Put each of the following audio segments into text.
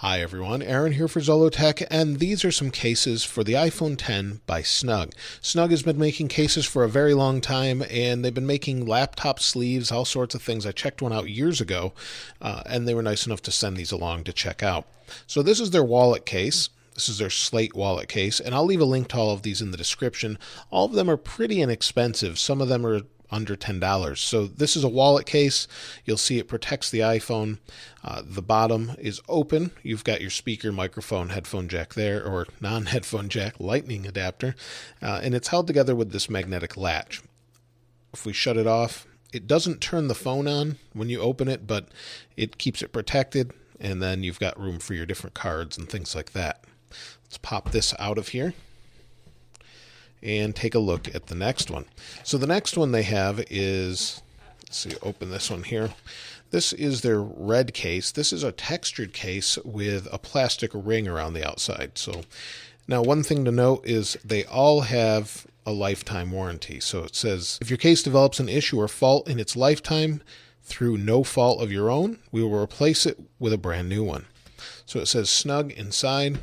Hi everyone, Aaron here for Zollotech, and these are some cases for the iPhone X by Snugg. Snugg has been making cases for a very long time, and they've been making laptop sleeves, all sorts of things. I checked one out years ago, and they were nice enough to send these along to check out. So this is their wallet case. This is their slate wallet case, and I'll leave a link to all of these in the description. All of them are pretty inexpensive. Some of them are under $10. So this is a wallet case. You'll see it protects the iPhone. The bottom is open. You've got your speaker, microphone, headphone jack there, or non-headphone jack, lightning adapter, and it's held together with this magnetic latch. If we shut it off, it doesn't turn the phone on when you open it, but it keeps it protected, and then you've got room for your different cards and things like that. Let's pop this out of here and take a look at the next one. So the next one they have is, let's see, open this one here. This is their red case. This is a textured case with a plastic ring around the outside. So now one thing to note is they all have a lifetime warranty. So it says, if your case develops an issue or fault in its lifetime through no fault of your own, we will replace it with a brand new one. So it says Snugg inside.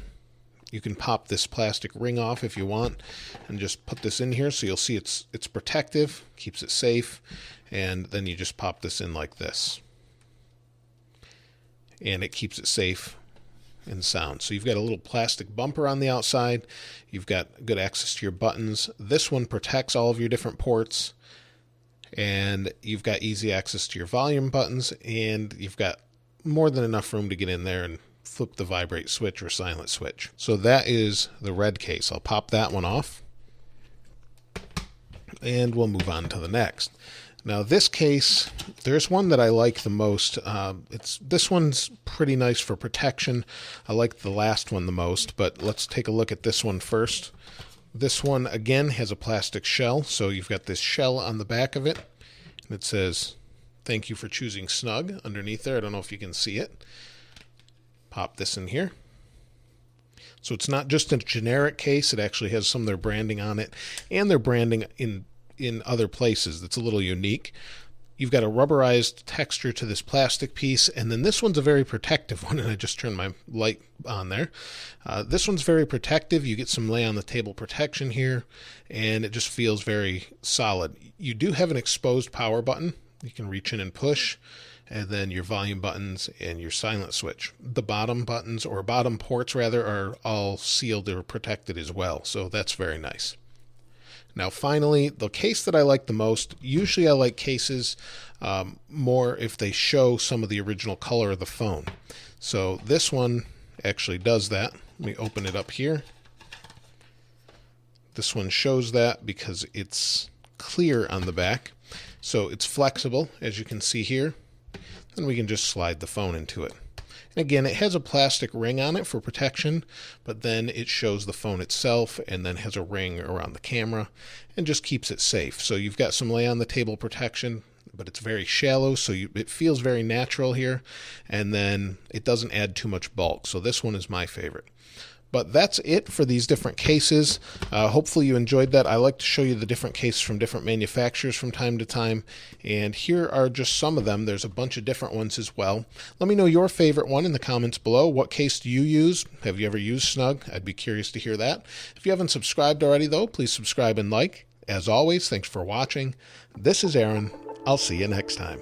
You can pop this plastic ring off if you want and just put this in here, so you'll see it's protective, keeps it safe, and then you just pop this in like this. And it keeps it safe and sound. So you've got a little plastic bumper on the outside. You've got good access to your buttons. This one protects all of your different ports, and you've got easy access to your volume buttons, and you've got more than enough room to get in there and flip the vibrate switch or silent switch. So that is the red case. I'll pop that one off, and we'll move on to the next. Now this case, there's one that I like the most. This one's pretty nice for protection. I like the last one the most, but let's take a look at this one first. This one again has a plastic shell, so you've got this shell on the back of it, and it says, "Thank you for choosing Snugg" underneath there. I don't know if you can see it. Pop this in here. So it's not just a generic case. It actually has some of their branding on it, and their branding in other places that's a little unique. You've got a rubberized texture to this plastic piece, and then this one's a very protective one, and I just turned my light on there. This one's very protective. You get some lay on the table protection here, and it just feels very solid. You do have an exposed power button. You can reach in and push, and then your volume buttons and your silent switch. The bottom buttons, or bottom ports rather, are all sealed or protected as well, so that's very nice. Now finally, the case that I like the most, usually I like cases more if they show some of the original color of the phone. So this one actually does that. Let me open it up here. This one shows that because it's clear on the back. So it's flexible, as you can see here. And we can just slide the phone into it. And again, it has a plastic ring on it for protection, but then it shows the phone itself and then has a ring around the camera and just keeps it safe. So you've got some lay on the table protection, but it's very shallow, so it feels very natural here, and then it doesn't add too much bulk. So this one is my favorite. But that's it for these different cases. Hopefully you enjoyed that. I like to show you the different cases from different manufacturers from time to time. And here are just some of them. There's a bunch of different ones as well. Let me know your favorite one in the comments below. What case do you use? Have you ever used Snugg? I'd be curious to hear that. If you haven't subscribed already, though, please subscribe and like. As always, thanks for watching. This is Aaron. I'll see you next time.